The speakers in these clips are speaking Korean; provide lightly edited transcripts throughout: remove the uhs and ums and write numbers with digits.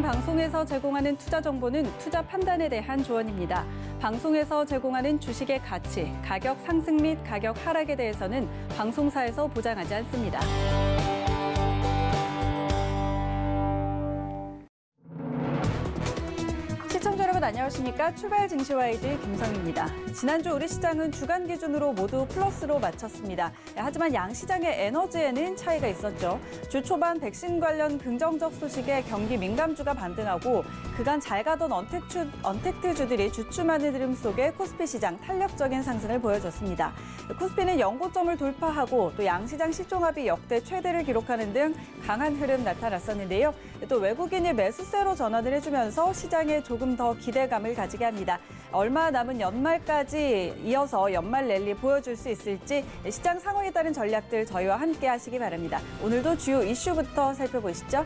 방송에서 제공하는 투자 정보는 투자 판단에 대한 조언입니다. 방송에서 제공하는 주식의 가치, 가격 상승 및 가격 하락에 대해서는 방송사에서 보장하지 않습니다. 시청자 여러분 안녕하십니까? 출발 증시와이드 김성입니다. 지난주 우리 시장은 주간 기준으로 모두 플러스로 마쳤습니다. 하지만 양시장의 에너지에는 차이가 있었죠. 주 초반 백신 관련 긍정적 소식에 경기 민감주가 반등하고 그간 잘 가던 언택트주들이 주춤하는 흐름 속에 코스피 시장 탄력적인 상승을 보여줬습니다. 코스피는 연고점을 돌파하고 또 양시장 시종합이 역대 최대를 기록하는 등 강한 흐름 나타났었는데요. 또 외국인이 매수세로 전환을 해주면서 시장에 조금 더 기대감을 가지게 합니다. 얼마 남은 연말까지 이어서 연말 랠리 보여줄 수 있을지 시장 상황에 따른 전략들 저희와 함께 하시기 바랍니다. 오늘도 주요 이슈부터 살펴보시죠.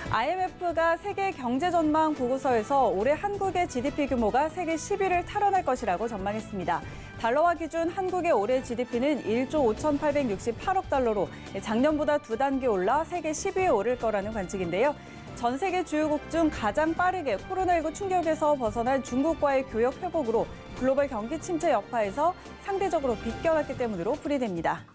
IMF가 세계 경제 전망 보고서에서 올해 한국의 GDP 규모가 세계 10위를 탈환할 것이라고 전망했습니다. 달러화 기준 한국의 올해 GDP는 1조 5,868억 달러로 작년보다 2단계 올라 세계 10위에 오를 거라는 관측인데요. 전 세계 주요국 중 가장 빠르게 코로나19 충격에서 벗어난 중국과의 교역 회복으로 글로벌 경기 침체 여파에서 상대적으로 비껴갔기 때문으로 풀이됩니다.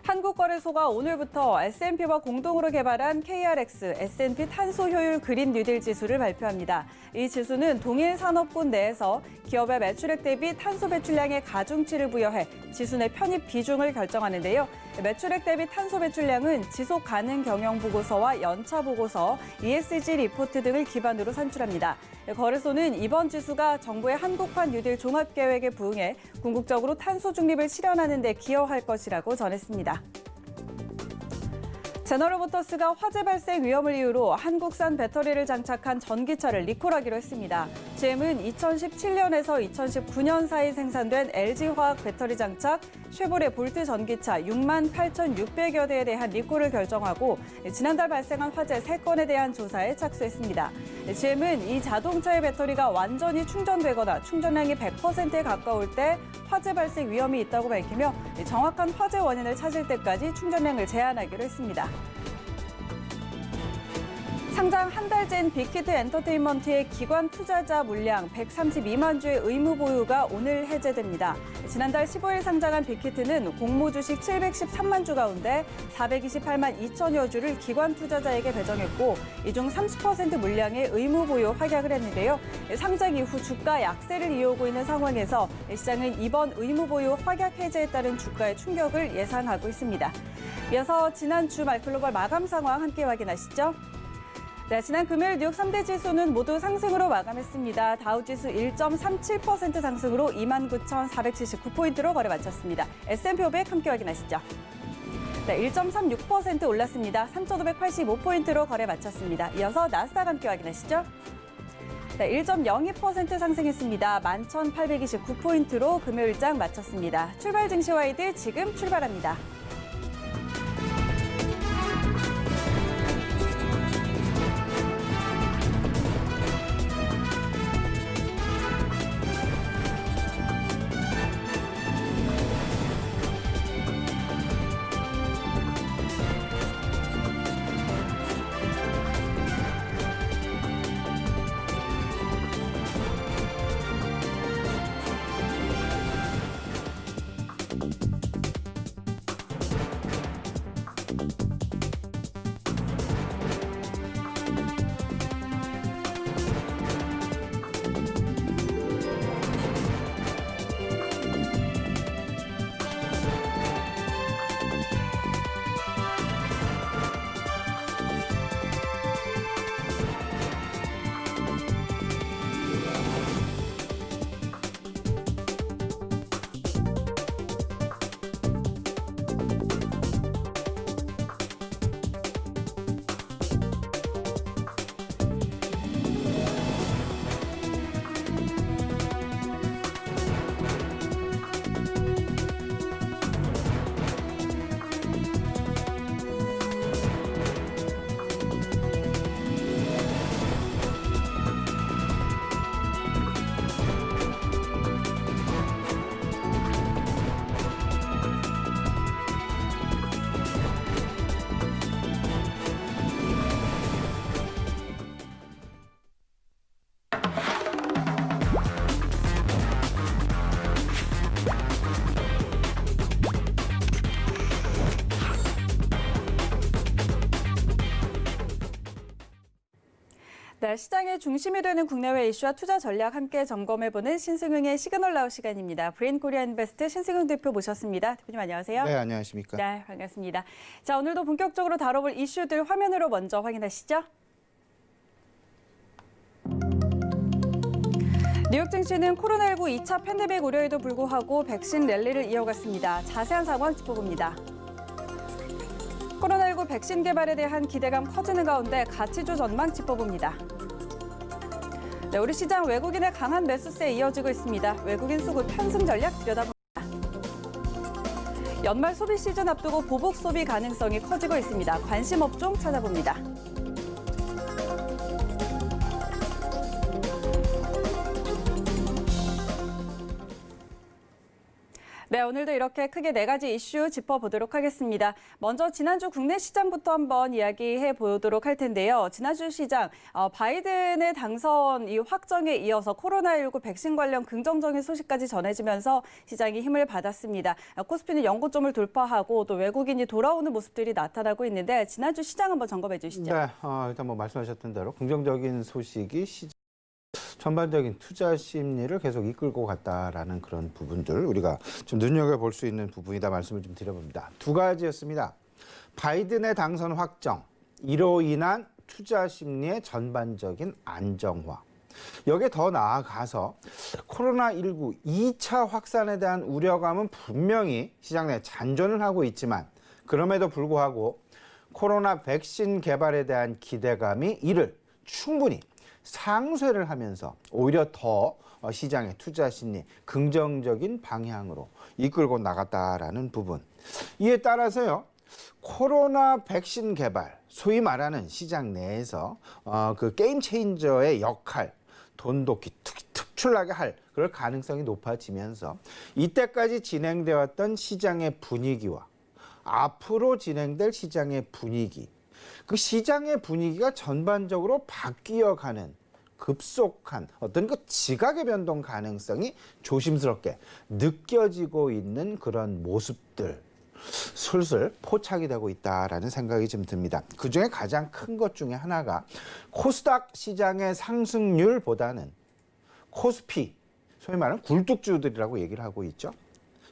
한국거래소가 오늘부터 S&P와 공동으로 개발한 KRX, S&P 탄소 효율 그린 뉴딜 지수를 발표합니다. 이 지수는 동일 산업군 내에서 기업의 매출액 대비 탄소 배출량의 가중치를 부여해 지수 내 편입 비중을 결정하는데요. 매출액 대비 탄소 배출량은 지속 가능 경영 보고서와 연차 보고서, ESG 리포트 등을 기반으로 산출합니다. 거래소는 이번 지수가 정부의 한국판 뉴딜 종합계획에 부응해 궁극적으로 탄소 중립을 실현하는 데 기여할 것이라고 전했습니다. 제너럴모터스가 화재 발생 위험을 이유로 한국산 배터리를 장착한 전기차를 리콜하기로 했습니다. GM은 2017년에서 2019년 사이 생산된 LG화학 배터리 장착 쉐보레 볼트 전기차 68,600여 대에 대한 리콜을 결정하고 지난달 발생한 화재 3건에 대한 조사에 착수했습니다. GM은 이 자동차의 배터리가 완전히 충전되거나 충전량이 100%에 가까울 때 화재 발생 위험이 있다고 밝히며 정확한 화재 원인을 찾을 때까지 충전량을 제한하기로 했습니다. 상장 한 달째인 빅히트 엔터테인먼트의 기관 투자자 물량 132만 주의 의무 보유가 오늘 해제됩니다. 지난달 15일 상장한 빅히트는 공모 주식 713만 주 가운데 428만 2천여 주를 기관 투자자에게 배정했고 이 중 30% 물량의 의무 보유 확약을 했는데요. 상장 이후 주가 약세를 이어오고 있는 상황에서 시장은 이번 의무 보유 확약 해제에 따른 주가의 충격을 예상하고 있습니다. 이어서 지난 주말 글로벌 마감 상황 함께 확인하시죠. 네, 지난 금요일 뉴욕 3대 지수는 모두 상승으로 마감했습니다. 다우지수 1.37% 상승으로 29,479포인트로 거래 마쳤습니다. S&P 500 함께 확인하시죠. 네, 1.36% 올랐습니다. 3,585포인트로 거래 마쳤습니다. 이어서 나스닥 함께 확인하시죠. 네, 1.02% 상승했습니다. 11,829포인트로 금요일장 마쳤습니다. 출발 증시와이드 지금 출발합니다. 네, 시장의 중심이 되는 국내외 이슈와 투자 전략 함께 점검해보는 신승용의 시그널 나우 시간입니다. 브레인 코리아 인베스트 신승용 대표 모셨습니다. 대표님 안녕하세요. 네, 안녕하십니까. 네, 반갑습니다. 자, 오늘도 본격적으로 다뤄볼 이슈들 화면으로 먼저 확인하시죠. 뉴욕 증시는 코로나19 2차 팬데믹 우려에도 불구하고 백신 랠리를 이어갔습니다. 자세한 상황 짚어봅니다. 코로나19 백신 개발에 대한 기대감 커지는 가운데 가치주 전망 짚어봅니다. 네, 우리 시장 외국인의 강한 매수세에 이어지고 있습니다. 외국인 수급 편승 전략 들여다봅니다. 연말 소비 시즌 앞두고 보복 소비 가능성이 커지고 있습니다. 관심 업종 찾아봅니다. 네, 오늘도 이렇게 크게 4가지 이슈 짚어보도록 하겠습니다. 먼저 지난주 국내 시장부터 한번 이야기해 보도록 할 텐데요. 지난주 시장 바이든의 당선 이 확정에 이어서 코로나19 백신 관련 긍정적인 소식까지 전해지면서 시장이 힘을 받았습니다. 코스피는 연고점을 돌파하고 또 외국인이 돌아오는 모습들이 나타나고 있는데 지난주 시장 한번 점검해 주시죠. 네, 일단 말씀하셨던 대로 긍정적인 소식이 시장 전반적인 투자 심리를 계속 이끌고 갔다라는 그런 부분들 우리가 좀 눈여겨볼 수 있는 부분이다 말씀을 좀 드려봅니다. 두 가지였습니다. 바이든의 당선 확정, 이로 인한 투자 심리의 전반적인 안정화. 여기에 더 나아가서 코로나19 2차 확산에 대한 우려감은 분명히 시장 내에 잔존을 하고 있지만 그럼에도 불구하고 코로나 백신 개발에 대한 기대감이 이를 충분히 상쇄를 하면서 오히려 더 시장의 투자 심리 긍정적인 방향으로 이끌고 나갔다라는 부분. 이에 따라서요. 코로나 백신 개발, 소위 말하는 시장 내에서 그 게임 체인저의 역할, 돈독히 특출나게 할 그럴 가능성이 높아지면서 이때까지 진행되었던 시장의 분위기와 앞으로 진행될 시장의 분위기, 그 시장의 분위기가 전반적으로 바뀌어가는 급속한 어떤 그 지각의 변동 가능성이 조심스럽게 느껴지고 있는 그런 모습들 슬슬 포착이 되고 있다라는 생각이 좀 듭니다. 그중에 가장 큰 것 중에 하나가 코스닥 시장의 상승률보다는 코스피, 소위 말하는 굴뚝주들이라고 얘기를 하고 있죠.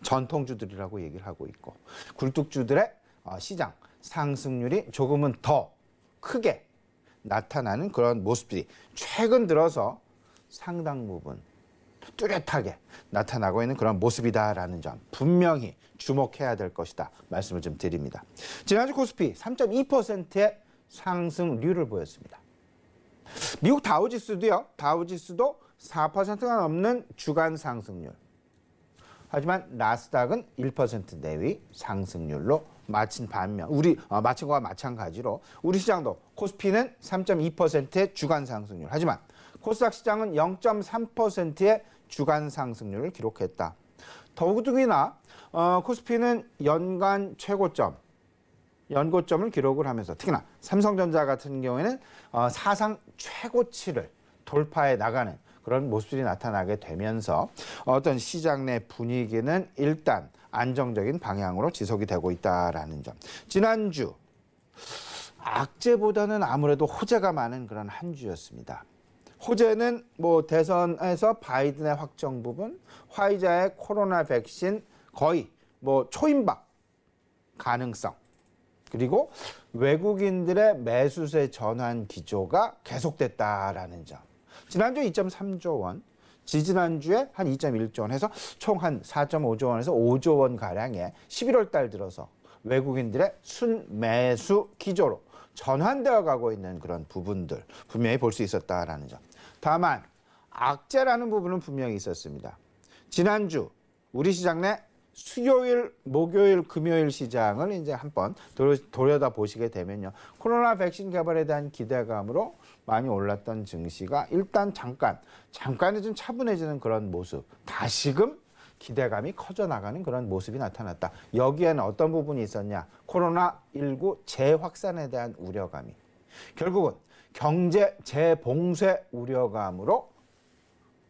전통주들이라고 얘기를 하고 있고 굴뚝주들의 시장 상승률이 조금은 더 크게 나타나는 그런 모습들이 최근 들어서 상당 부분 뚜렷하게 나타나고 있는 그런 모습이다라는 점 분명히 주목해야 될 것이다 말씀을 좀 드립니다. 지난주 코스피 3.2%의 상승률을 보였습니다. 미국 다우지수도요. 다우지수도 4%가 넘는 주간 상승률. 하지만 나스닥은 1% 내외 상승률로 마친 반면 마친 것과 마찬가지로 우리 시장도 코스피는 3.2%의 주간 상승률. 하지만 코스닥 시장은 0.3%의 주간 상승률을 기록했다. 더욱이나 코스피는 연간 연고점을 기록을 하면서 특히나 삼성전자 같은 경우에는 사상 최고치를 돌파해 나가는 그런 모습들이 나타나게 되면서 어떤 시장 내 분위기는 일단 안정적인 방향으로 지속이 되고 있다라는 점. 지난주 악재보다는 아무래도 호재가 많은 그런 한 주였습니다. 호재는 대선에서 바이든의 확정 부분, 화이자의 코로나 백신 거의 초임박 가능성, 그리고 외국인들의 매수세 전환 기조가 계속됐다라는 점. 지난주 2.3조 원, 지지난주에 한 2.1조 원 해서 총 한 4.5조 원에서 5조 원 가량의 11월 달 들어서 외국인들의 순매수 기조로 전환되어 가고 있는 그런 부분들 분명히 볼 수 있었다라는 점. 다만 악재라는 부분은 분명히 있었습니다. 지난주 우리 시장 내 수요일, 목요일, 금요일 시장을 이제 한번 돌려다 보시게 되면요. 코로나 백신 개발에 대한 기대감으로 많이 올랐던 증시가 일단 잠깐은 좀 차분해지는 그런 모습. 다시금 기대감이 커져 나가는 그런 모습이 나타났다. 여기에는 어떤 부분이 있었냐? 코로나19 재확산에 대한 우려감이. 결국은 경제 재봉쇄 우려감으로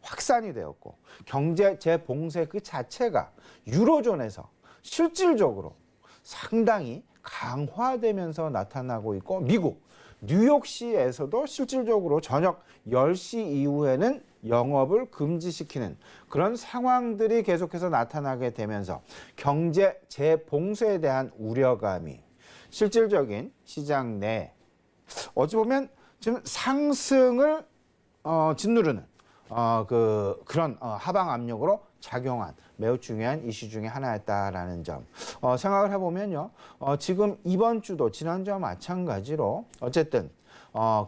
확산이 되었고 경제 재봉쇄 그 자체가 유로존에서 실질적으로 상당히 강화되면서 나타나고 있고 뉴욕시에서도 실질적으로 저녁 10시 이후에는 영업을 금지시키는 그런 상황들이 계속해서 나타나게 되면서 경제 재봉쇄에 대한 우려감이 실질적인 시장 내 어찌 보면 지금 상승을 짓누르는 그런 하방 압력으로 작용한 매우 중요한 이슈 중에 하나였다라는 점 생각을 해보면요. 지금 이번 주도 지난주와 마찬가지로 어쨌든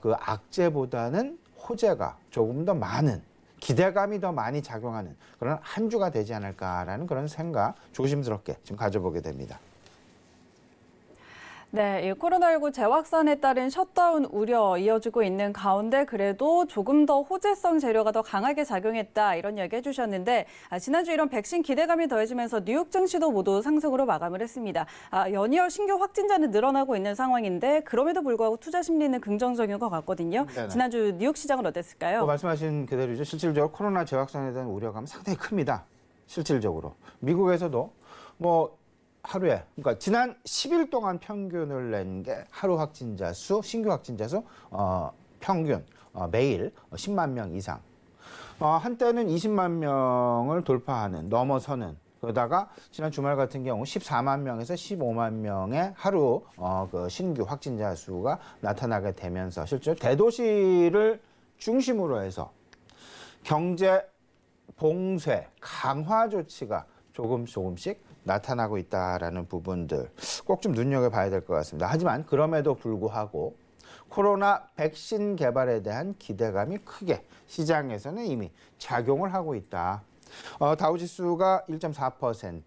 그 악재보다는 호재가 조금 더 많은 기대감이 더 많이 작용하는 그런 한 주가 되지 않을까라는 그런 생각 조심스럽게 지금 가져보게 됩니다. 네, 이 코로나19 재확산에 따른 셧다운 우려 이어지고 있는 가운데 그래도 조금 더 호재성 재료가 더 강하게 작용했다 이런 이야기 해주셨는데 지난주 이런 백신 기대감이 더해지면서 뉴욕 증시도 모두 상승으로 마감을 했습니다. 연이어 신규 확진자는 늘어나고 있는 상황인데 그럼에도 불구하고 투자 심리는 긍정적인 것 같거든요. 네네. 지난주 뉴욕 시장은 어땠을까요? 말씀하신 그대로죠. 실질적으로 코로나 재확산에 대한 우려감은 상당히 큽니다. 실질적으로. 미국에서도 하루에, 그러니까 지난 10일 동안 평균을 낸 게 하루 확진자 수, 신규 확진자 수, 평균 매일 10만 명 이상. 한때는 20만 명을 넘어서는, 그러다가 지난 주말 같은 경우 14만 명에서 15만 명의 하루 그 신규 확진자 수가 나타나게 되면서 실제로 대도시를 중심으로 해서 경제 봉쇄 강화 조치가 조금씩 나타나고 있다라는 부분들 꼭 좀 눈여겨봐야 될 것 같습니다. 하지만 그럼에도 불구하고 코로나 백신 개발에 대한 기대감이 크게 시장에서는 이미 작용을 하고 있다. 다우지수가 1.4%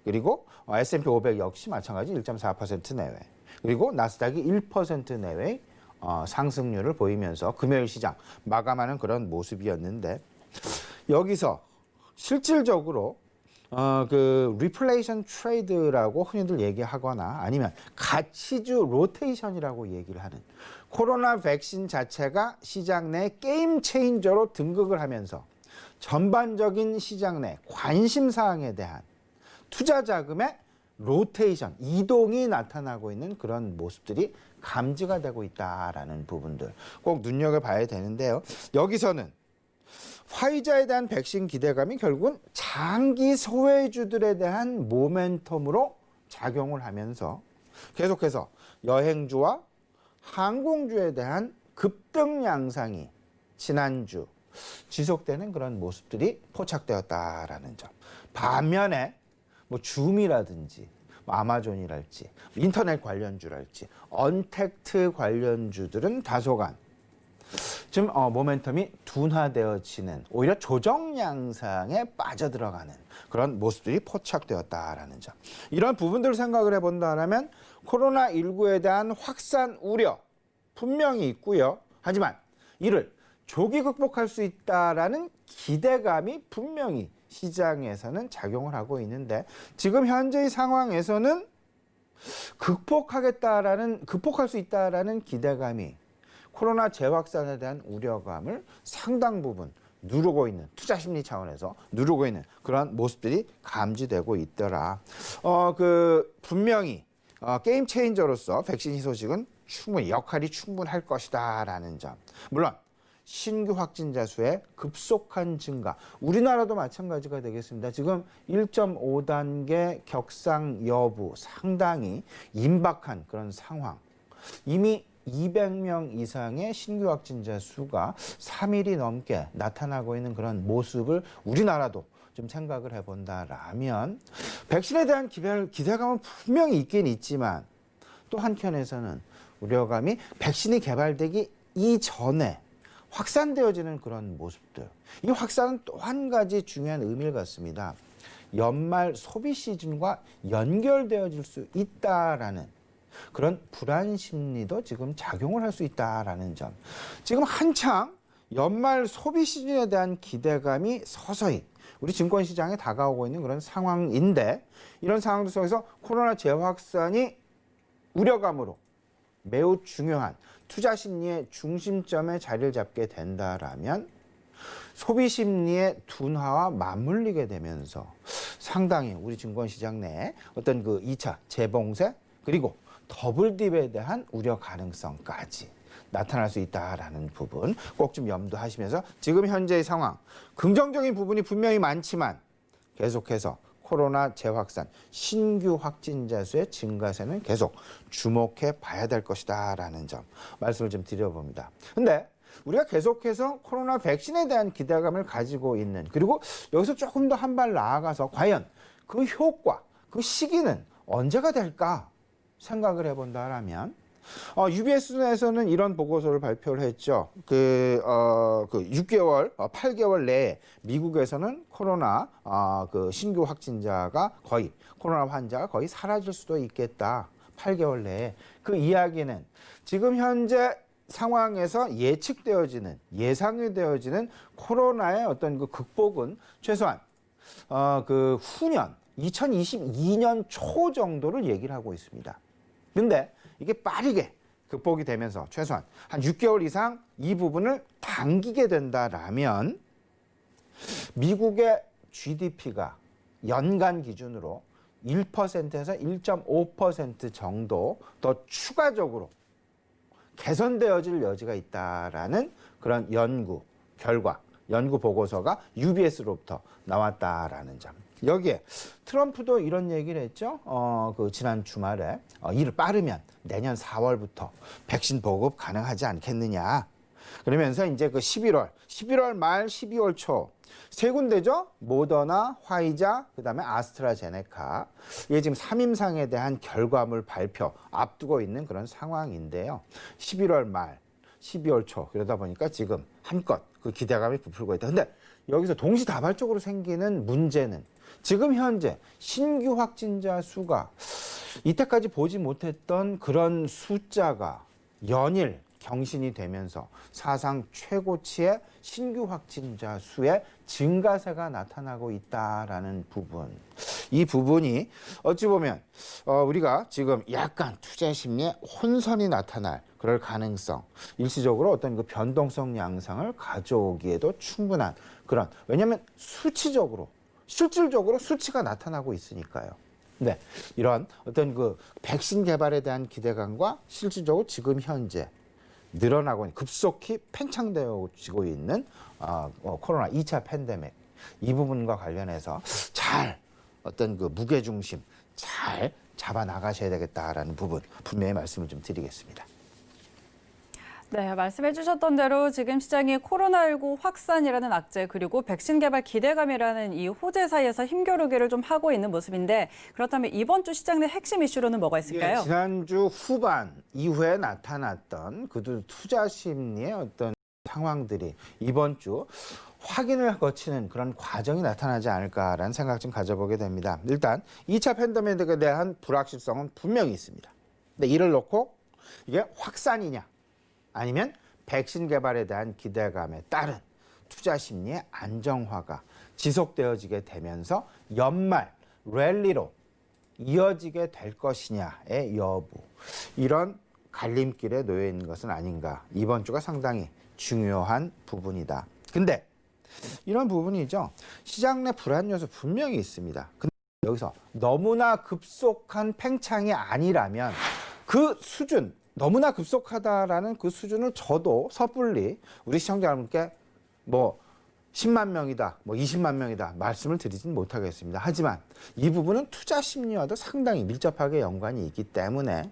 그리고 S&P 500 역시 마찬가지 1.4% 내외 그리고 나스닥이 1% 내외의 상승률을 보이면서 금요일 시장 마감하는 그런 모습이었는데 여기서 실질적으로 그 리플레이션 트레이드라고 흔히들 얘기하거나 아니면 가치주 로테이션이라고 얘기를 하는 코로나 백신 자체가 시장 내 게임 체인저로 등극을 하면서 전반적인 시장 내 관심 사항에 대한 투자 자금의 로테이션, 이동이 나타나고 있는 그런 모습들이 감지가 되고 있다라는 부분들 꼭 눈여겨봐야 되는데요. 여기서는 화이자에 대한 백신 기대감이 결국은 장기 소외주들에 대한 모멘텀으로 작용을 하면서 계속해서 여행주와 항공주에 대한 급등 양상이 지난주 지속되는 그런 모습들이 포착되었다라는 점. 반면에 줌이라든지 아마존이랄지 인터넷 관련주랄지 언택트 관련주들은 다소간 지금 모멘텀이 둔화되어지는 오히려 조정 양상에 빠져들어가는 그런 모습들이 포착되었다라는 점. 이런 부분들을 생각을 해본다면 코로나19에 대한 확산 우려 분명히 있고요. 하지만 이를 조기 극복할 수 있다라는 기대감이 분명히 시장에서는 작용을 하고 있는데 지금 현재의 상황에서는 극복할 수 있다라는 기대감이 코로나 재확산에 대한 우려감을 상당 부분 누르고 있는 투자 심리 차원에서 누르고 있는 그런 모습들이 감지되고 있더라. 분명히 게임 체인저로서 백신 희소식은 역할이 충분할 것이다라는 점. 물론 신규 확진자 수의 급속한 증가. 우리나라도 마찬가지가 되겠습니다. 지금 1.5단계 격상 여부 상당히 임박한 그런 상황. 이미 200명 이상의 신규 확진자 수가 3일이 넘게 나타나고 있는 그런 모습을 우리나라도 좀 생각을 해본다라면 백신에 대한 기대감은 분명히 있긴 있지만 또 한켠에서는 우려감이 백신이 개발되기 이전에 확산되어지는 그런 모습들. 이 확산은 또 한 가지 중요한 의미를 갖습니다. 연말 소비 시즌과 연결되어질 수 있다라는 그런 불안 심리도 지금 작용을 할 수 있다라는 점. 지금 한창 연말 소비 시즌에 대한 기대감이 서서히 우리 증권시장에 다가오고 있는 그런 상황인데 이런 상황 속에서 코로나 재확산이 우려감으로 매우 중요한 투자 심리의 중심점에 자리를 잡게 된다라면 소비 심리의 둔화와 맞물리게 되면서 상당히 우리 증권시장 내에 어떤 그 2차 재봉쇄 그리고 더블딥에 대한 우려 가능성까지 나타날 수 있다라는 부분 꼭 좀 염두하시면서 지금 현재의 상황, 긍정적인 부분이 분명히 많지만 계속해서 코로나 재확산, 신규 확진자 수의 증가세는 계속 주목해 봐야 될 것이다라는 점 말씀을 좀 드려봅니다. 근데 우리가 계속해서 코로나 백신에 대한 기대감을 가지고 있는, 그리고 여기서 조금 더 한 발 나아가서 과연 그 효과, 그 시기는 언제가 될까 생각을 해본다라면 UBS에서는 이런 보고서를 발표를 했죠. 6개월, 8개월 내에 미국에서는 코로나 신규 확진자가 코로나 환자가 거의 사라질 수도 있겠다. 8개월 내에. 그 이야기는 지금 현재 상황에서 예측되어지는, 예상이 되어지는 코로나의 어떤 그 극복은 최소한 후년 2022년 초 정도를 얘기를 하고 있습니다. 근데 이게 빠르게 극복이 되면서 최소한 한 6개월 이상 이 부분을 당기게 된다라면 미국의 GDP가 연간 기준으로 1%에서 1.5% 정도 더 추가적으로 개선되어질 여지가 있다라는 그런 연구 결과, 연구 보고서가 UBS로부터 나왔다라는 점. 여기에 트럼프도 이런 얘기를 했죠. 지난 주말에 이를 빠르면 내년 4월부터 백신 보급 가능하지 않겠느냐. 그러면서 이제 11월 말 12월 초 세 군데죠. 모더나, 화이자, 그다음에 아스트라제네카. 이게 지금 3임상에 대한 결과물 발표 앞두고 있는 그런 상황인데요. 11월 말, 12월 초 그러다 보니까 지금 한껏 그 기대감이 부풀고 있다. 근데 여기서 동시다발적으로 생기는 문제는 지금 현재 신규 확진자 수가 이때까지 보지 못했던 그런 숫자가 연일 경신이 되면서 사상 최고치의 신규 확진자 수의 증가세가 나타나고 있다라는 부분. 이 부분이 어찌 보면 우리가 지금 약간 투자 심리에 혼선이 나타날 그럴 가능성, 일시적으로 어떤 그 변동성 양상을 가져오기에도 충분한 그런, 왜냐하면 수치적으로, 실질적으로 수치가 나타나고 있으니까요. 네, 이런 어떤 그 백신 개발에 대한 기대감과 실질적으로 지금 현재 늘어나고 급속히 팽창되어지고 있는 코로나 2차 팬데믹, 이 부분과 관련해서 잘 어떤 그 무게중심 잘 잡아 나가셔야 되겠다라는 부분 분명히 말씀을 좀 드리겠습니다. 네, 말씀해 주셨던 대로 지금 시장이 코로나19 확산이라는 악재 그리고 백신 개발 기대감이라는 이 호재 사이에서 힘겨루기를 좀 하고 있는 모습인데, 그렇다면 이번 주 시장 내 핵심 이슈로는 뭐가 있을까요? 예, 지난주 후반 이후에 나타났던 그 투자 심리의 어떤 상황들이 이번 주 확인을 거치는 그런 과정이 나타나지 않을까라는 생각 좀 가져보게 됩니다. 일단 2차 팬데믹에 대한 불확실성은 분명히 있습니다. 근데 이를 놓고 이게 확산이냐 아니면 백신 개발에 대한 기대감에 따른 투자 심리의 안정화가 지속되어지게 되면서 연말 랠리로 이어지게 될 것이냐의 여부, 이런 갈림길에 놓여 있는 것은 아닌가. 이번 주가 상당히 중요한 부분이다. 근데 이런 부분이죠. 시장 내 불안 요소 분명히 있습니다. 근데 여기서 너무나 급속한 팽창이 아니라면 그 수준, 너무나 급속하다라는 그 수준을 저도 섣불리 우리 시청자 여러분께 10만 명이다, 20만 명이다 말씀을 드리진 못하겠습니다. 하지만 이 부분은 투자 심리와도 상당히 밀접하게 연관이 있기 때문에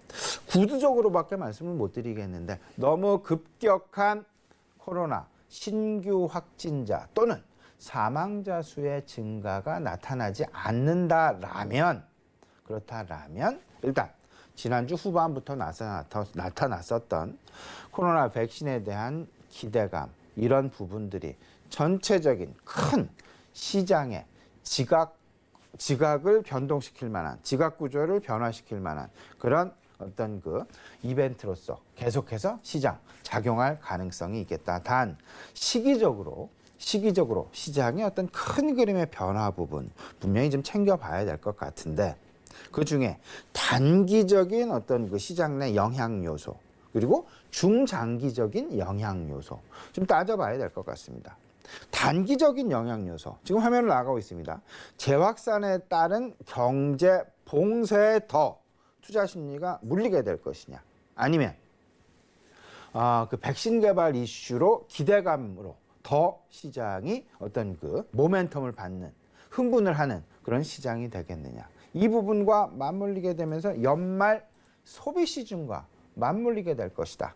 구두적으로밖에 말씀을 못 드리겠는데, 너무 급격한 코로나 신규 확진자 또는 사망자 수의 증가가 나타나지 않는다라면, 그렇다라면 일단 지난주 후반부터 나타났었던 코로나 백신에 대한 기대감, 이런 부분들이 전체적인 큰 시장의 지각을 변동시킬 만한, 지각 구조를 변화시킬 만한 그런 어떤 그 이벤트로서 계속해서 시장 작용할 가능성이 있겠다. 단 시기적으로 시장의 어떤 큰 그림의 변화 부분 분명히 좀 챙겨봐야 될 것 같은데, 그 중에 단기적인 어떤 그 시장 내 영향 요소 그리고 중장기적인 영향 요소 좀 따져봐야 될 것 같습니다. 단기적인 영향 요소, 지금 화면으로 나가고 있습니다. 재확산에 따른 경제 봉쇄에 더 투자 심리가 물리게 될 것이냐, 아니면 그 백신 개발 이슈로 기대감으로 더 시장이 어떤 그 모멘텀을 받는, 흥분을 하는 그런 시장이 되겠느냐. 이 부분과 맞물리게 되면서 연말 소비 시즌과 맞물리게 될 것이다.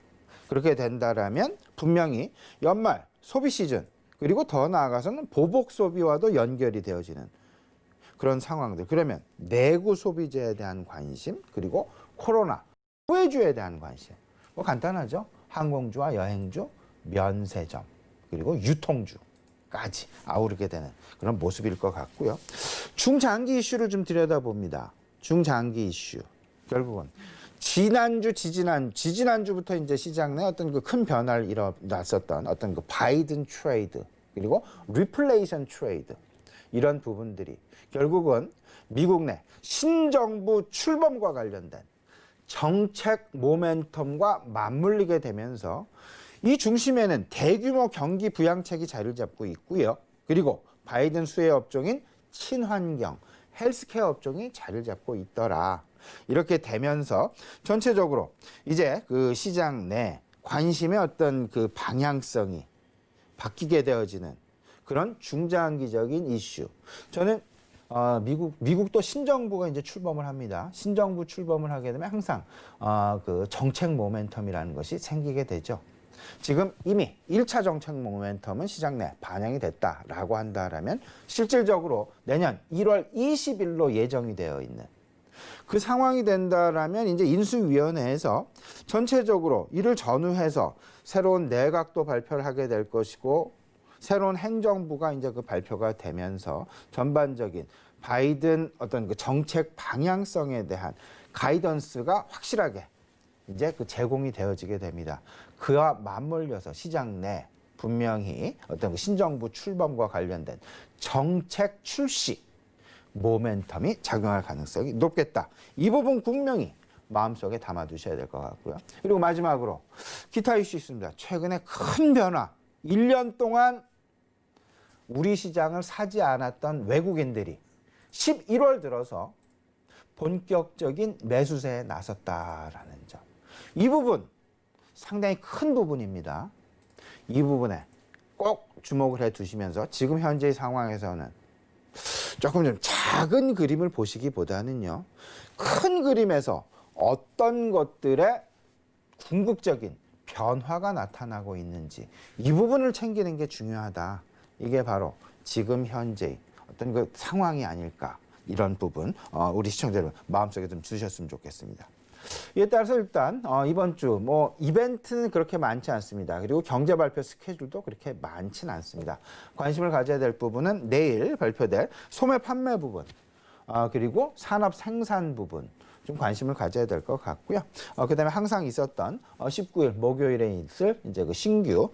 그렇게 된다라면 분명히 연말 소비 시즌, 그리고 더 나아가서는 보복 소비와도 연결이 되어지는 그런 상황들. 그러면 내구 소비재에 대한 관심, 그리고 코로나 후회주에 대한 관심. 뭐 간단하죠. 항공주와 여행주, 면세점, 그리고 유통주까지 아우르게 되는 그런 모습일 것 같고요. 중장기 이슈를 좀 들여다봅니다. 중장기 이슈. 결국은 지지난주부터 이제 시장 내 어떤 그 큰 변화를 일어났었던 어떤 그 바이든 트레이드, 그리고 리플레이션 트레이드, 이런 부분들이 결국은 미국 내 신정부 출범과 관련된 정책 모멘텀과 맞물리게 되면서 이 중심에는 대규모 경기 부양책이 자리를 잡고 있고요. 그리고 바이든 수혜 업종인 친환경, 헬스케어 업종이 자리를 잡고 있더라. 이렇게 되면서 전체적으로 이제 그 시장 내 관심의 어떤 그 방향성이 바뀌게 되어지는 그런 중장기적인 이슈. 저는 미국도 신정부가 이제 출범을 합니다. 신정부 출범을 하게 되면 항상 그 정책 모멘텀이라는 것이 생기게 되죠. 지금 이미 1차 정책 모멘텀은 시장 내 반영이 됐다라고 한다라면 실질적으로 내년 1월 20일로 예정이 되어 있는 그 상황이 된다라면 이제 인수위원회에서 전체적으로 이를 전후해서 새로운 내각도 발표를 하게 될 것이고, 새로운 행정부가 이제 그 발표가 되면서 전반적인 바이든 어떤 그 정책 방향성에 대한 가이던스가 확실하게 이제 그 제공이 되어지게 됩니다. 그와 맞물려서 시장 내 분명히 어떤 그 신정부 출범과 관련된 정책 출시 모멘텀이 작용할 가능성이 높겠다. 이 부분 분명히 마음속에 담아두셔야 될 것 같고요. 그리고 마지막으로 기타 이슈 있습니다. 최근에 큰 변화, 1년 동안 우리 시장을 사지 않았던 외국인들이 11월 들어서 본격적인 매수세에 나섰다라는 점. 이 부분 상당히 큰 부분입니다. 이 부분에 꼭 주목을 해 두시면서 지금 현재의 상황에서는 조금 좀 작은 그림을 보시기보다는요, 큰 그림에서 어떤 것들의 궁극적인 변화가 나타나고 있는지 이 부분을 챙기는 게 중요하다. 이게 바로 지금 현재 어떤 그 상황이 아닐까, 이런 부분 우리 시청자 여러분 마음속에 좀 두셨으면 좋겠습니다. 이에 따라서 일단 이번 주 뭐 이벤트는 그렇게 많지 않습니다. 그리고 경제 발표 스케줄도 그렇게 많지는 않습니다. 관심을 가져야 될 부분은 내일 발표될 소매 판매 부분, 그리고 산업 생산 부분 좀 관심을 가져야 될 것 같고요. 그다음에 항상 있었던 19일 목요일에 있을 이제 그 신규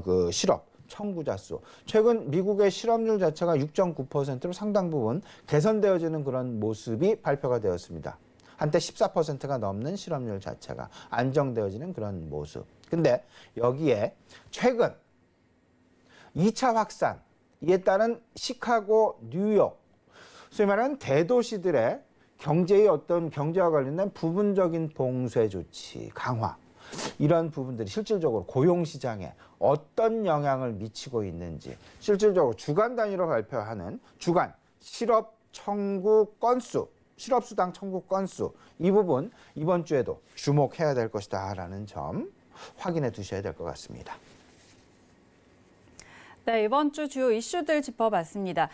그 실업 청구자 수. 최근 미국의 실업률 자체가 6.9%로 상당 부분 개선되어지는 그런 모습이 발표가 되었습니다. 한때 14%가 넘는 실업률 자체가 안정되어지는 그런 모습. 근데 여기에 최근 2차 확산, 이에 따른 시카고, 뉴욕, 소위 말하는 대도시들의 경제의 어떤 경제와 관련된 부분적인 봉쇄 조치 강화, 이런 부분들이 실질적으로 고용시장에 어떤 영향을 미치고 있는지, 실질적으로 주간 단위로 발표하는 주간 실업 청구 건수, 실업수당 청구 건수, 이 부분 이번 주에도 주목해야 될 것이다라는 점 확인해 두셔야 될 것 같습니다. 네, 이번 주 주요 이슈들 짚어봤습니다.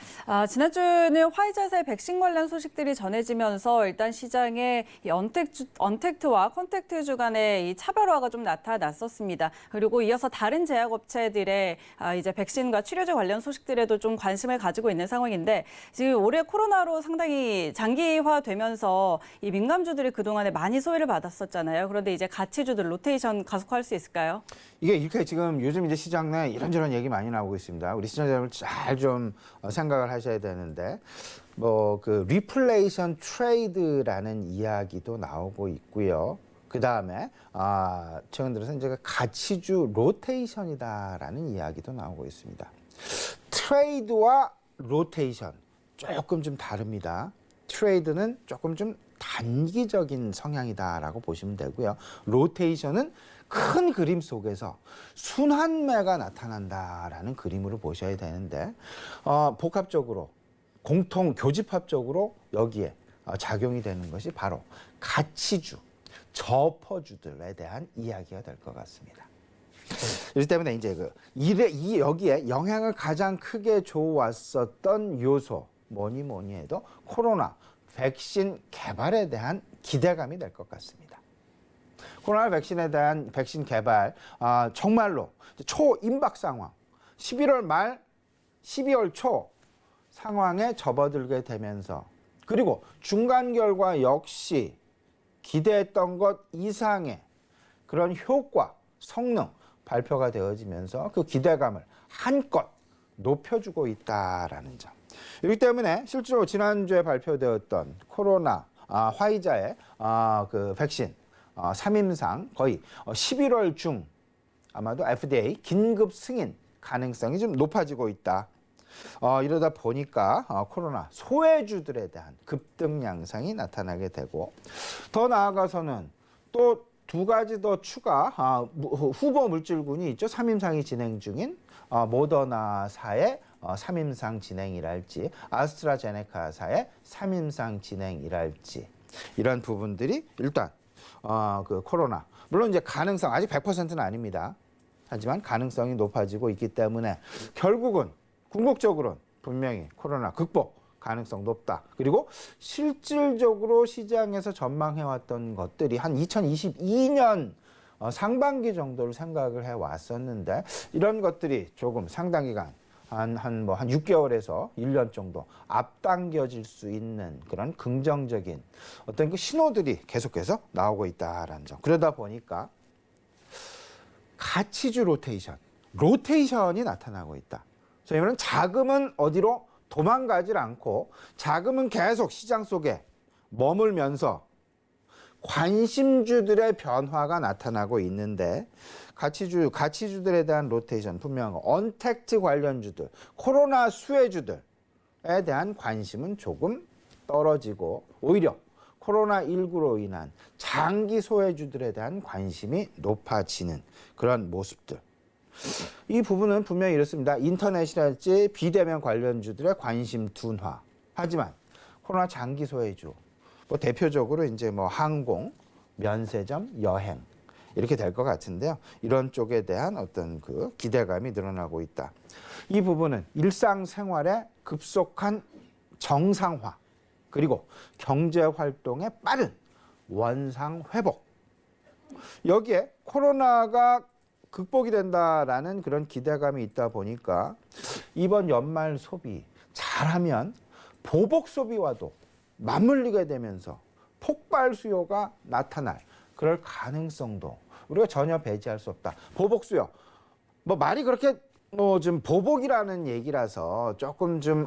지난주는 화이자세 백신 관련 소식들이 전해지면서 일단 시장에 이 언택트와 컨택트주 간의 이 차별화가 좀 나타났었습니다. 그리고 이어서 다른 제약업체들의 이제 백신과 치료제 관련 소식들에도 좀 관심을 가지고 있는 상황인데, 지금 올해 코로나로 상당히 장기화되면서 이 민감주들이 그동안에 많이 소외를 받았었잖아요. 그런데 이제 가치주들 로테이션 가속화할 수 있을까요? 이게 이렇게 지금 요즘 이제 시장 내 이런저런 얘기 많이 나오고 있습니다. 우리 시청자 여러분 잘 좀 생각을 하셔야 되는데, 뭐 그 리플레이션 트레이드라는 이야기도 나오고 있고요. 그 다음에 최근 들어서 이제 가치주 로테이션이다라는 이야기도 나오고 있습니다. 트레이드와 로테이션 조금 좀 다릅니다. 트레이드는 조금 좀 단기적인 성향이다라고 보시면 되고요. 로테이션은 큰 그림 속에서 순환매가 나타난다라는 그림으로 보셔야 되는데 복합적으로 공통 교집합적으로 여기에 작용이 되는 것이 바로 가치주, 저퍼주들에 대한 이야기가 될 것 같습니다. 그렇기 때문에 이제 여기에 영향을 가장 크게 줘왔었던 요소 뭐니 해도 코로나 백신 개발에 대한 기대감이 될 것 같습니다. 코로나 백신에 대한 백신 개발 정말로 초임박 상황 11월 말 12월 초 상황에 접어들게 되면서 그리고 중간 결과 역시 기대했던 것 이상의 그런 효과, 성능 발표가 되어지면서 그 기대감을 한껏 높여주고 있다라는 점. 그렇기 때문에 실제로 지난주에 발표되었던 코로나 화이자의 그 백신 3임상 거의 11월 중 아마도 FDA 긴급 승인 가능성이 좀 높아지고 있다. 이러다 보니까 코로나 소외주들에 대한 급등 양상이 나타나게 되고 더 나아가서는 또 두 가지 더 추가 후보 물질군이 있죠. 3임상이 진행 중인 모더나사의 3임상 진행이랄지 아스트라제네카사의 3임상 진행이랄지 이런 부분들이 일단 그 코로나 물론 이제 가능성 아직 100%는 아닙니다. 하지만 가능성이 높아지고 있기 때문에 결국은 궁극적으로는 분명히 코로나 극복 가능성 높다. 그리고 실질적으로 시장에서 전망해왔던 것들이 한 2022년 상반기 정도를 생각을 해왔었는데 이런 것들이 조금 상당 기간 한 6개월에서 1년 정도 앞당겨질 수 있는 그런 긍정적인 어떤 그 신호들이 계속해서 나오고 있다라는 점. 그러다 보니까 가치주 로테이션이 나타나고 있다. 소위 말하는 자금은 어디로 도망가질 않고 자금은 계속 시장 속에 머물면서 관심주들의 변화가 나타나고 있는데 가치주들에 대한 로테이션 분명한 거 언택트 관련주들, 코로나 수혜주들에 대한 관심은 조금 떨어지고 오히려 코로나19로 인한 장기 소외주들에 대한 관심이 높아지는 그런 모습들. 이 부분은 분명히 이렇습니다. 인터넷이랄지 비대면 관련주들의 관심 둔화. 하지만 코로나 장기 소외주, 대표적으로 이제 항공, 면세점, 여행 이렇게 될 것 같은데요. 이런 쪽에 대한 어떤 그 기대감이 늘어나고 있다. 이 부분은 일상생활의 급속한 정상화 그리고 경제 활동의 빠른 원상 회복. 여기에 코로나가 극복이 된다라는 그런 기대감이 있다 보니까 이번 연말 소비 잘하면 보복 소비와도 맞물리게 되면서 폭발 수요가 나타날 그럴 가능성도 우리가 전혀 배제할 수 없다. 보복 수요. 말이 그렇게 좀 보복이라는 얘기라서 조금 좀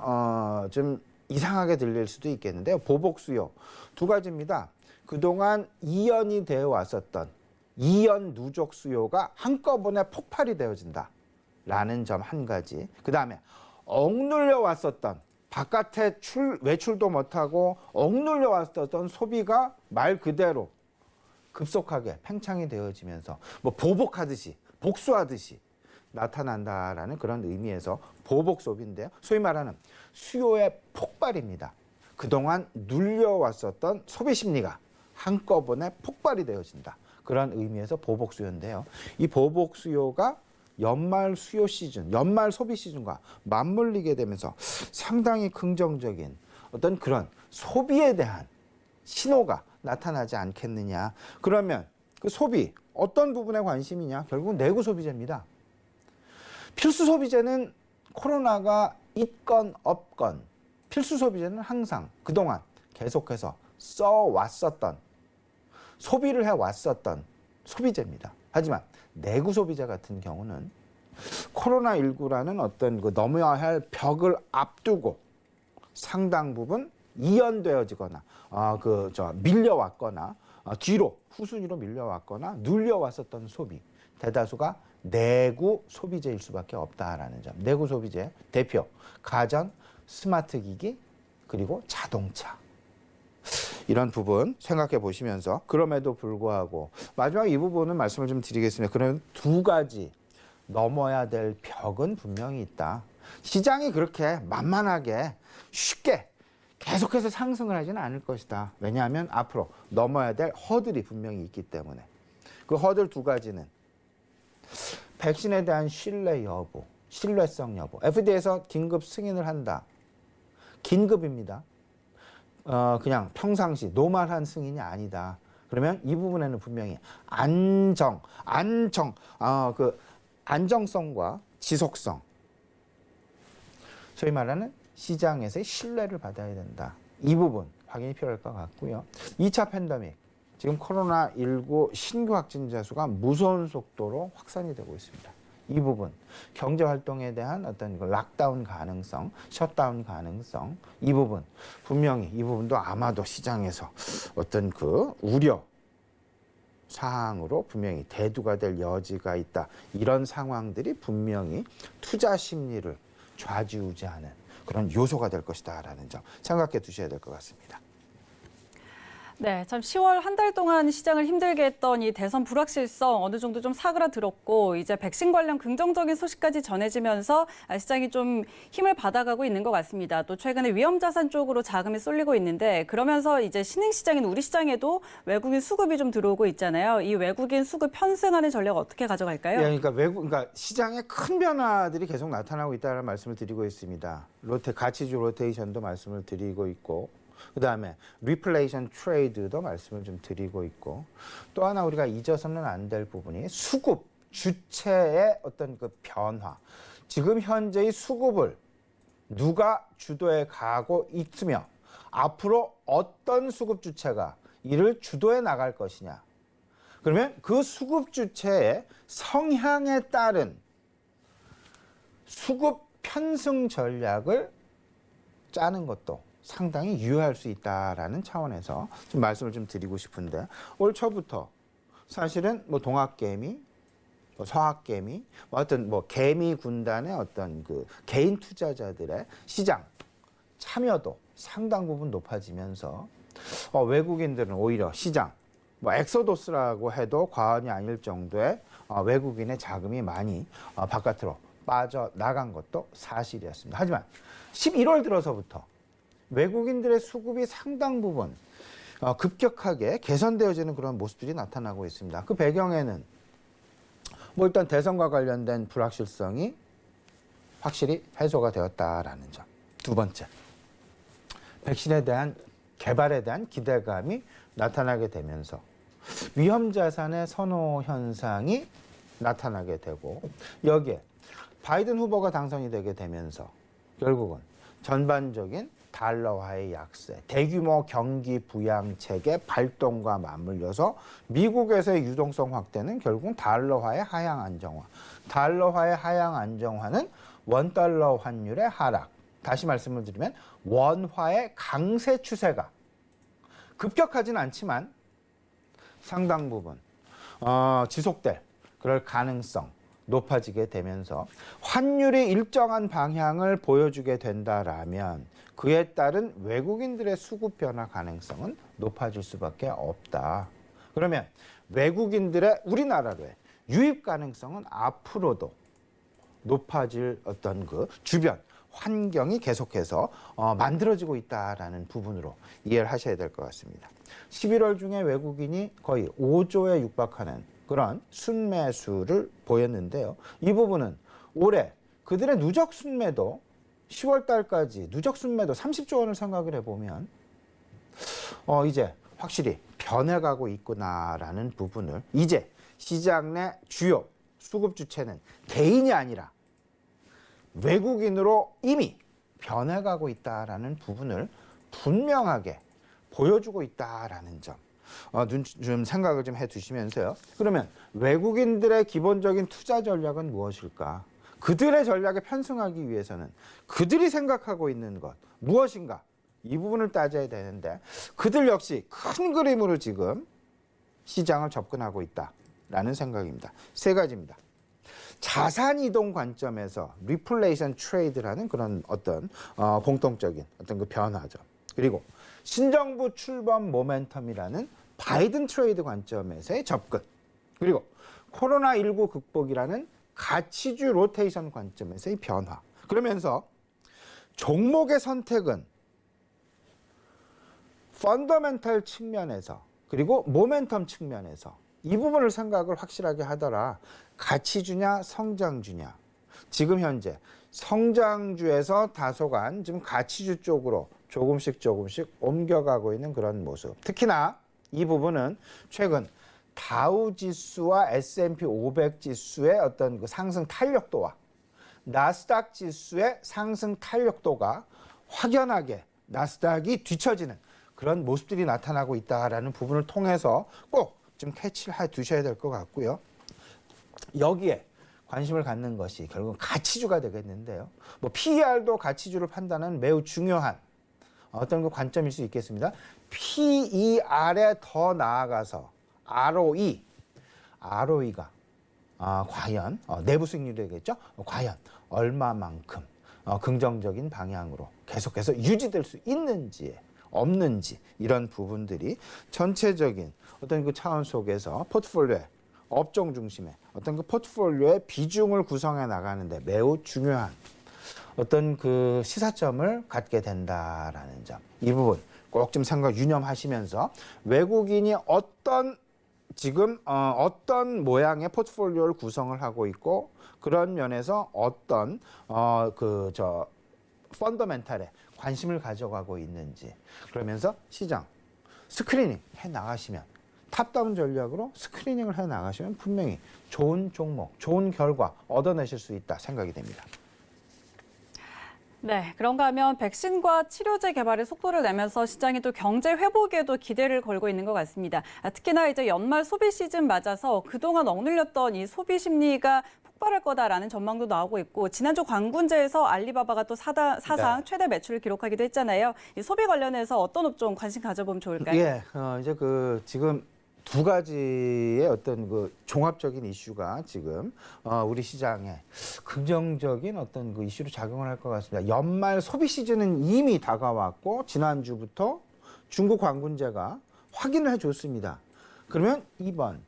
이상하게 들릴 수도 있겠는데요. 보복 수요 두 가지입니다. 그동안 이연이 되어 왔었던 이연 누적 수요가 한꺼번에 폭발이 되어진다라는 점 한 가지. 그 다음에 억눌려 왔었던 바깥에 외출도 못하고 억눌려 왔었던 소비가 말 그대로 급속하게 팽창이 되어지면서 보복하듯이 복수하듯이 나타난다라는 그런 의미에서 보복 소비인데요. 소위 말하는 수요의 폭발입니다. 그동안 눌려왔었던 소비 심리가 한꺼번에 폭발이 되어진다. 그런 의미에서 보복 수요인데요. 이 보복 수요가 연말 수요 시즌, 연말 소비 시즌과 맞물리게 되면서 상당히 긍정적인 어떤 그런 소비에 대한 신호가 나타나지 않겠느냐. 그러면 그 소비 어떤 부분에 관심이냐? 결국은 내구 소비재입니다. 필수 소비재는 코로나가 있건 없건 필수 소비재는 항상 그동안 계속해서 써왔었던 소비를 해왔었던 소비재입니다. 하지만 내구 소비재 같은 경우는 코로나19라는 어떤 그 넘어야 할 벽을 앞두고 상당 부분 이연되어지거나 밀려왔거나 뒤로 후순위로 밀려왔거나 눌려왔었던 소비 대다수가 내구 소비재일 수밖에 없다라는 점. 내구 소비재 대표 가전, 스마트 기기 그리고 자동차 이런 부분 생각해 보시면서 그럼에도 불구하고 마지막 이 부분은 말씀을 좀 드리겠습니다. 그런 두 가지 넘어야 될 벽은 분명히 있다. 시장이 그렇게 만만하게 쉽게 계속해서 상승을 하지는 않을 것이다. 왜냐하면 앞으로 넘어야 될 허들이 분명히 있기 때문에. 그 허들 두 가지는 백신에 대한 신뢰 여부, 신뢰성 여부. FDA에서 긴급 승인을 한다. 긴급입니다. 그냥 평상시 노멀한 승인이 아니다. 그러면 이 부분에는 분명히 안정성과 지속성, 소위 말하는 시장에서의 신뢰를 받아야 된다. 이 부분 확인이 필요할 것 같고요. 2차 팬데믹, 지금 코로나19 신규 확진자 수가 무서운 속도로 확산이 되고 있습니다. 이 부분, 경제 활동에 대한 어떤 락다운 가능성, 셧다운 가능성, 이 부분 분명히 이 부분도 아마도 시장에서 어떤 그 우려 사항으로 분명히 대두가 될 여지가 있다. 이런 상황들이 분명히 투자 심리를 좌지우지하는 그런 요소가 될 것이다라는 점 생각해 두셔야 될 것 같습니다. 네, 참 10월 한 달 동안 시장을 힘들게 했던 이 대선 불확실성 어느 정도 좀 사그라들었고 이제 백신 관련 긍정적인 소식까지 전해지면서 시장이 좀 힘을 받아가고 있는 것 같습니다. 또 최근에 위험자산 쪽으로 자금이 쏠리고 있는데 그러면서 이제 신흥시장인 우리 시장에도 외국인 수급이 좀 들어오고 있잖아요. 이 외국인 수급 편승하는 전략 어떻게 가져갈까요? 예, 그러니까 시장에 큰 변화들이 계속 나타나고 있다는 말씀을 드리고 있습니다. 가치주 로테이션도 말씀을 드리고 있고. 그다음에 리플레이션 트레이드도 말씀을 좀 드리고 있고 또 하나 우리가 잊어서는 안 될 부분이 수급 주체의 어떤 그 변화. 지금 현재의 수급을 누가 주도해 가고 있으며 앞으로 어떤 수급 주체가 이를 주도해 나갈 것이냐. 그러면 그 수급 주체의 성향에 따른 수급 편승 전략을 짜는 것도 상당히 유효할 수 있다라는 차원에서 좀 말씀을 좀 드리고 싶은데 올 초부터 사실은 뭐 동학개미, 서학개미, 어떤 개미 군단의 어떤 그 개인 투자자들의 시장 참여도 상당 부분 높아지면서 외국인들은 오히려 시장 엑소도스라고 해도 과언이 아닐 정도의 외국인의 자금이 많이 바깥으로 빠져나간 것도 사실이었습니다. 하지만 11월 들어서부터 외국인들의 수급이 상당 부분 급격하게 개선되어지는 그런 모습들이 나타나고 있습니다. 그 배경에는 일단 대선과 관련된 불확실성이 확실히 해소가 되었다라는 점. 두 번째, 백신에 대한 개발에 대한 기대감이 나타나게 되면서 위험자산의 선호 현상이 나타나게 되고 여기에 바이든 후보가 당선이 되게 되면서 결국은 전반적인 달러화의 약세, 대규모 경기 부양 체계 발동과 맞물려서 미국에서의 유동성 확대는 결국은 달러화의 하향 안정화. 달러화의 하향 안정화는 원달러 환율의 하락. 다시 말씀을 드리면 원화의 강세 추세가 급격하진 않지만 상당 부분 지속될 그럴 가능성 높아지게 되면서 환율이 일정한 방향을 보여주게 된다라면 그에 따른 외국인들의 수급 변화 가능성은 높아질 수밖에 없다. 그러면 외국인들의 우리나라로의 유입 가능성은 앞으로도 높아질 어떤 그 주변 환경이 계속해서 만들어지고 있다라는 부분으로 이해를 하셔야 될 것 같습니다. 11월 중에 외국인이 거의 5조에 육박하는 그런 순매수를 보였는데요. 이 부분은 올해 그들의 누적 순매도 10월 달까지 누적 순매도 30조 원을 생각을 해보면 이제 확실히 변해가고 있구나라는 부분을 이제 시장 내 주요 수급 주체는 개인이 아니라 외국인으로 이미 변해가고 있다라는 부분을 분명하게 보여주고 있다라는 점. 좀 생각을 좀 해두시면서요. 그러면 외국인들의 기본적인 투자 전략은 무엇일까? 그들의 전략에 편승하기 위해서는 그들이 생각하고 있는 것 무엇인가? 이 부분을 따져야 되는데 그들 역시 큰 그림으로 지금 시장을 접근하고 있다라는 생각입니다. 세 가지입니다. 자산 이동 관점에서 리플레이션 트레이드라는 그런 어떤 공통적인 어떤 그 변화죠. 그리고 신정부 출범 모멘텀이라는 바이든 트레이드 관점에서의 접근, 그리고 코로나19 극복이라는 가치주 로테이션 관점에서의 변화. 그러면서 종목의 선택은 펀더멘탈 측면에서 그리고 모멘텀 측면에서 이 부분을 생각을 확실하게 하더라. 가치주냐 성장주냐. 지금 현재 성장주에서 다소간 지금 가치주 쪽으로 조금씩 옮겨가고 있는 그런 모습. 특히나 이 부분은 최근 다우 지수와 S&P 500 지수의 어떤 그 상승 탄력도와 나스닥 지수의 상승 탄력도가 확연하게 나스닥이 뒤처지는 그런 모습들이 나타나고 있다라는 부분을 통해서 꼭 좀 캐치를 해 두셔야 될 것 같고요. 여기에 관심을 갖는 것이 결국은 가치주가 되겠는데요. 뭐 PER도 가치주를 판단하는 매우 중요한 어떤 그 관점일 수 있겠습니다. PER에 더 나아가서 ROE가 과연 내부 수익률이겠죠. 과연 얼마만큼 긍정적인 방향으로 계속해서 유지될 수 있는지 없는지 이런 부분들이 전체적인 어떤 그 차원 속에서 포트폴리오의 업종 중심의 어떤 그 포트폴리오의 비중을 구성해 나가는데 매우 중요한 어떤 그 시사점을 갖게 된다라는 점. 이 부분 꼭 좀 생각 유념하시면서 외국인이 어떤 모양의 포트폴리오를 구성을 하고 있고 그런 면에서 어떤 펀더멘탈에 관심을 가져가고 있는지 그러면서 시장 스크리닝 해 나가시면 탑다운 전략으로 스크리닝을 해 나가시면 분명히 좋은 종목, 좋은 결과 얻어내실 수 있다 생각이 됩니다. 네, 그런가 하면 백신과 치료제 개발에 속도를 내면서 시장이 또 경제 회복에도 기대를 걸고 있는 것 같습니다. 특히나 이제 연말 소비 시즌 맞아서 그동안 억눌렸던 이 소비 심리가 폭발할 거다라는 전망도 나오고 있고 지난주 광군제에서 알리바바가 또 사상 최대 매출을 기록하기도 했잖아요. 이 소비 관련해서 어떤 업종 관심 가져보면 좋을까요? 예, 이제 지금 두 가지의 어떤 그 종합적인 이슈가 지금 우리 시장에 긍정적인 어떤 그 이슈로 작용을 할 것 같습니다. 연말 소비 시즌은 이미 다가왔고 지난주부터 중국 광군제가 확인을 해줬습니다. 그러면 이번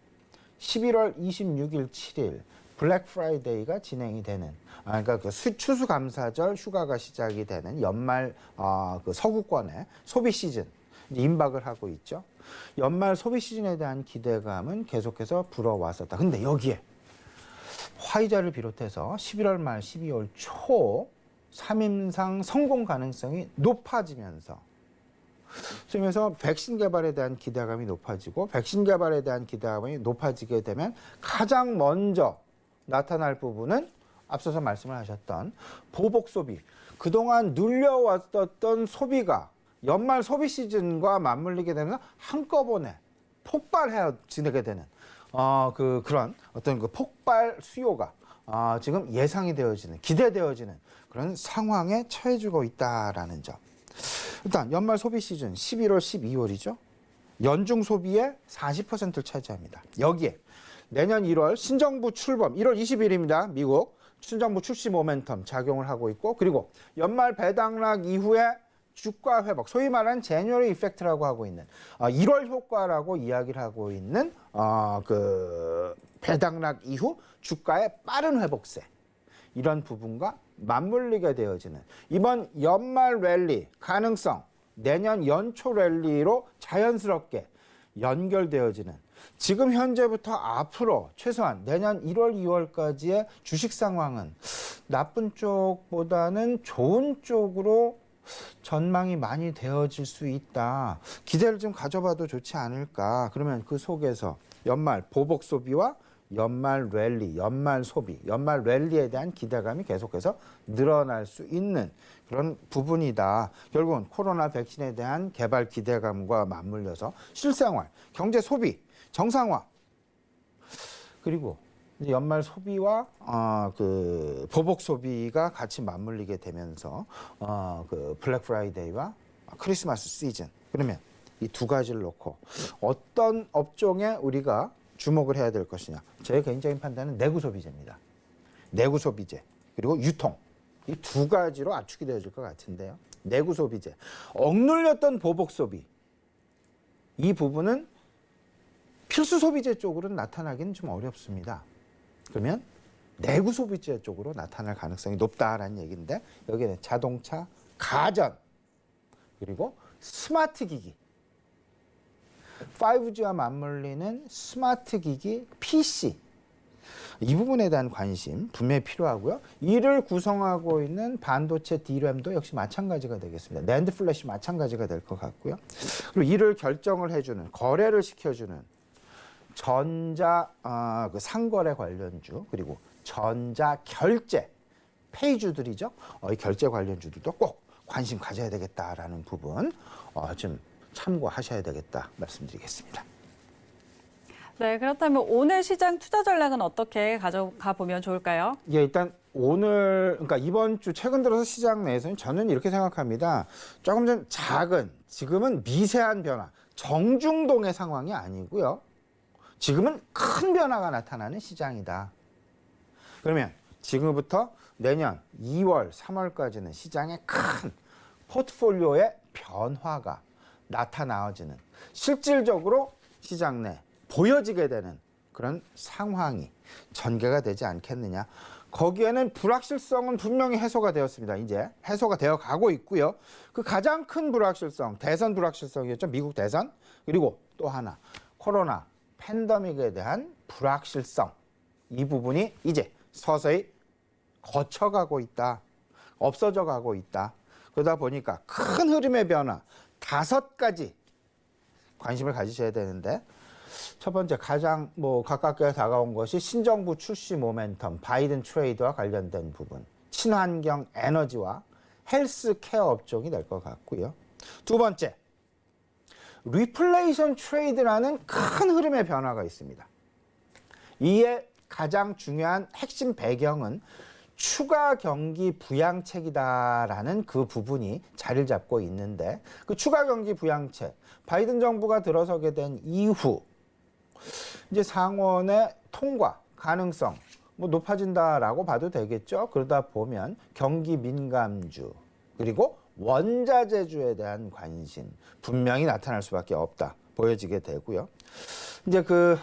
11월 26일, 7일 블랙 프라이데이가 진행이 되는 그러니까 그 추수감사절 휴가가 시작이 되는 연말 그 서구권의 소비 시즌 임박을 하고 있죠. 연말 소비 시즌에 대한 기대감은 계속해서 불어왔었다. 근데 여기에 화이자를 비롯해서 11월 말 12월 초 3임상 성공 가능성이 높아지면서 백신 개발에 대한 기대감이 높아지고 백신 개발에 대한 기대감이 높아지게 되면 가장 먼저 나타날 부분은 앞서서 말씀을 하셨던 보복 소비. 그동안 눌려왔었던 소비가 연말 소비 시즌과 맞물리게 되면서 한꺼번에 폭발해지게 되는 그런 어떤 그 폭발 수요가 지금 예상이 되어지는 기대되어지는 그런 상황에 처해지고 있다라는 점. 일단 연말 소비 시즌 11월, 12월이죠. 연중 소비의 40%를 차지합니다. 여기에 내년 1월 신정부 출범 1월 20일입니다. 미국 신정부 출시 모멘텀 작용을 하고 있고 그리고 연말 배당락 이후에 주가 회복, 소위 말하는 제뉴얼리 이펙트라고 하고 있는 1월 효과라고 이야기를 하고 있는 그 배당락 이후 주가의 빠른 회복세 이런 부분과 맞물리게 되어지는 이번 연말 랠리 가능성 내년 연초 랠리로 자연스럽게 연결되어지는 지금 현재부터 앞으로 최소한 내년 1월, 2월까지의 주식 상황은 나쁜 쪽보다는 좋은 쪽으로 전망이 많이 되어질 수 있다. 기대를 좀 가져봐도 좋지 않을까. 그러면 그 속에서 연말 보복 소비와 연말 랠리, 연말 소비, 연말 랠리에 대한 기대감이 계속해서 늘어날 수 있는 그런 부분이다. 결국은 코로나 백신에 대한 개발 기대감과 맞물려서 실생활, 경제 소비, 정상화, 그리고 연말 소비와 그 보복 소비가 같이 맞물리게 되면서 그 블랙 프라이데이와 크리스마스 시즌. 그러면 이 두 가지를 놓고 어떤 업종에 우리가 주목을 해야 될 것이냐. 제 개인적인 판단은 내구 소비재입니다. 내구 소비재 그리고 유통 이 두 가지로 압축이 되어질 것 같은데요. 내구 소비재, 억눌렸던 보복 소비. 이 부분은 필수 소비재 쪽으로는 나타나기는 좀 어렵습니다. 그러면 내구 소비재 쪽으로 나타날 가능성이 높다라는 얘기인데 여기는 자동차, 가전, 그리고 스마트 기기. 5G와 맞물리는 스마트 기기, PC. 이 부분에 대한 관심 분명히 필요하고요. 이를 구성하고 있는 반도체 D램도 역시 마찬가지가 되겠습니다. 낸드 플래시 마찬가지가 될 것 같고요. 그리고 이를 결정을 해주는, 거래를 시켜주는 전자 그 상거래 관련주, 그리고 전자 결제 페이주들이죠. 이 결제 관련주들도 꼭 관심 가져야 되겠다라는 부분 좀 참고하셔야 되겠다 말씀드리겠습니다. 네, 그렇다면 오늘 시장 투자 전략은 어떻게 가져가 보면 좋을까요? 예, 일단 오늘, 그러니까 이번 주 최근 들어서 시장 내에서는 저는 이렇게 생각합니다. 조금 좀 작은, 지금은 미세한 변화, 정중동의 상황이 아니고요. 지금은 큰 변화가 나타나는 시장이다. 그러면 지금부터 내년 2월, 3월까지는 시장의 큰 포트폴리오의 변화가 나타나지는, 실질적으로 시장 내 보여지게 되는 그런 상황이 전개가 되지 않겠느냐. 거기에는 불확실성은 분명히 해소가 되었습니다. 이제 해소가 되어 가고 있고요. 그 가장 큰 불확실성, 대선 불확실성이었죠. 미국 대선. 그리고 또 하나, 코로나 팬데믹에 대한 불확실성. 이 부분이 이제 서서히 거쳐가고 있다. 없어져 가고 있다. 그러다 보니까 큰 흐름의 변화 5가지 관심을 가지셔야 되는데, 첫 번째 가장 가깝게 다가온 것이 신정부 출시 모멘텀, 바이든 트레이드와 관련된 부분, 친환경 에너지와 헬스케어 업종이 될 것 같고요. 두 번째, 리플레이션 트레이드라는 큰 흐름의 변화가 있습니다. 이에 가장 중요한 핵심 배경은 추가 경기 부양책이다라는 그 부분이 자리를 잡고 있는데, 그 추가 경기 부양책, 바이든 정부가 들어서게 된 이후 이제 상원의 통과 가능성 높아진다라고 봐도 되겠죠. 그러다 보면 경기 민감주, 그리고 원자재주에 대한 관심 분명히 나타날 수밖에 없다 보여지게 되고요. 이제 그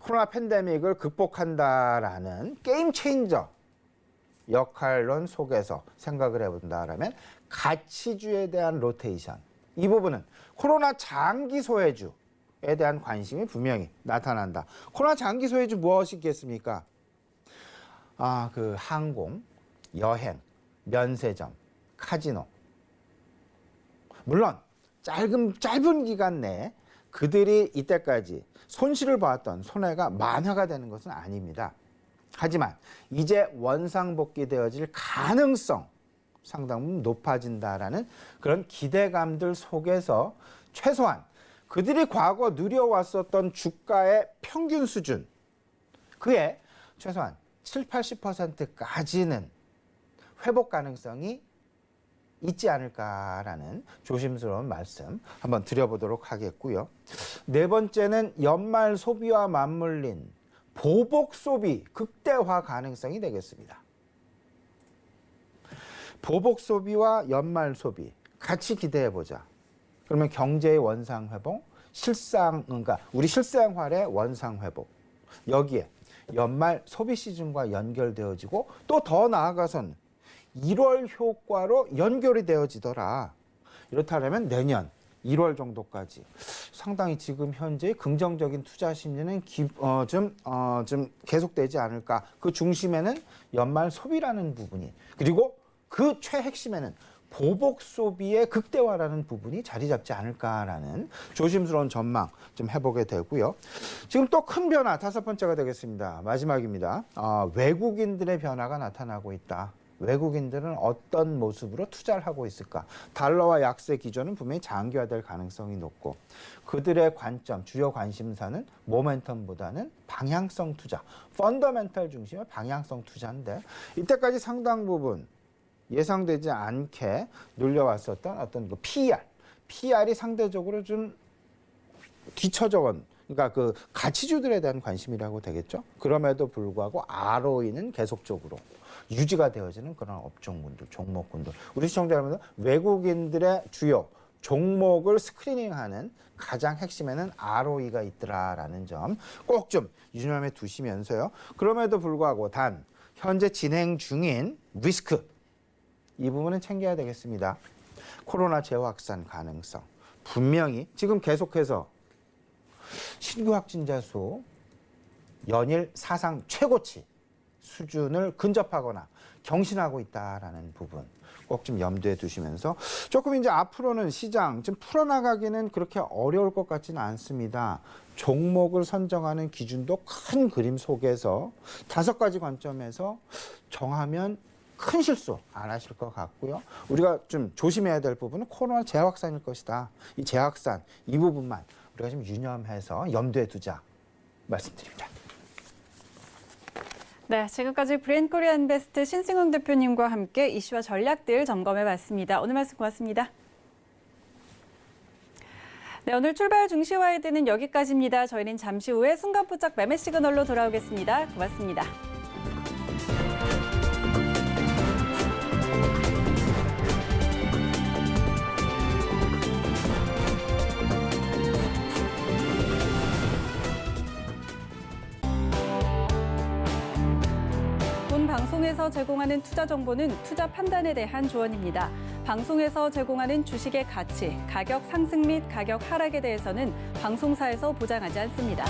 코로나 팬데믹을 극복한다라는 게임 체인저 역할론 속에서 생각을 해본다라면 가치주에 대한 로테이션, 이 부분은 코로나 장기 소외주에 대한 관심이 분명히 나타난다. 코로나 장기 소외주 무엇이겠습니까? 그 항공, 여행, 면세점, 카지노. 물론 짧은 기간 내에 그들이 이때까지 손실을 보았던 손해가 만회가 되는 것은 아닙니다. 하지만 이제 원상복귀되어질 가능성 상당히 높아진다라는 그런 기대감들 속에서 최소한 그들이 과거 누려왔었던 주가의 평균 수준, 그의 최소한 70~80%까지는 회복 가능성이 있지 않을까라는 조심스러운 말씀 한번 드려보도록 하겠고요. 네 번째는 연말 소비와 맞물린 보복 소비 극대화 가능성이 되겠습니다. 보복 소비와 연말 소비 같이 기대해보자. 그러면 경제의 원상 회복, 그러니까 우리 실생활의 원상 회복, 여기에 연말 소비 시즌과 연결되어지고 또 더 나아가서는 1월 효과로 연결이 되어지더라. 이렇다면 내년 1월 정도까지 상당히 지금 현재 긍정적인 투자 심리는 좀 계속되지 않을까. 그 중심에는 연말 소비라는 부분이, 그리고 그 최핵심에는 보복 소비의 극대화라는 부분이 자리 잡지 않을까라는 조심스러운 전망 좀 해보게 되고요. 지금 또 큰 변화 5번째가 되겠습니다. 마지막입니다. 외국인들의 변화가 나타나고 있다. 외국인들은 어떤 모습으로 투자를 하고 있을까? 달러와 약세 기조는 분명히 장기화될 가능성이 높고, 그들의 관점, 주요 관심사는 모멘텀보다는 방향성 투자, 펀더멘탈 중심의 방향성 투자인데, 이때까지 상당 부분 예상되지 않게 눌려왔었던 어떤 그 PR이 상대적으로 좀 뒤처져 온, 그러니까 그 가치주들에 대한 관심이라고 되겠죠. 그럼에도 불구하고 ROE는 계속적으로 유지가 되어지는 그런 업종군들, 종목군들. 우리 시청자 여러분들, 외국인들의 주요 종목을 스크리닝하는 가장 핵심에는 ROE가 있더라라는 점 꼭 좀 유념해 두시면서요. 그럼에도 불구하고 단 현재 진행 중인 리스크 이 부분은 챙겨야 되겠습니다. 코로나 재확산 가능성. 분명히 지금 계속해서 신규 확진자 수 연일 사상 최고치 수준을 근접하거나 경신하고 있다라는 부분 꼭 좀 염두에 두시면서 조금 이제 앞으로는 시장 좀 풀어나가기는 그렇게 어려울 것 같지는 않습니다. 종목을 선정하는 기준도 큰 그림 속에서 5가지 관점에서 정하면 큰 실수 안 하실 것 같고요. 우리가 좀 조심해야 될 부분은 코로나 재확산일 것이다. 이 재확산 이 부분만 우리가 좀 유념해서 염두에 두자 말씀드립니다. 네, 지금까지 브레인코리아인베스트 신승훈 대표님과 함께 이슈와 전략들 점검해봤습니다. 오늘 말씀 고맙습니다. 네, 오늘 출발 중시와이드는 여기까지입니다. 저희는 잠시 후에 순간포착 매매 시그널로 돌아오겠습니다. 고맙습니다. 본 방송에서 제공하는 투자 정보는 투자 판단에 대한 조언입니다. 방송에서 제공하는 주식의 가치, 가격 상승 및 가격 하락에 대해서는 방송사에서 보장하지 않습니다.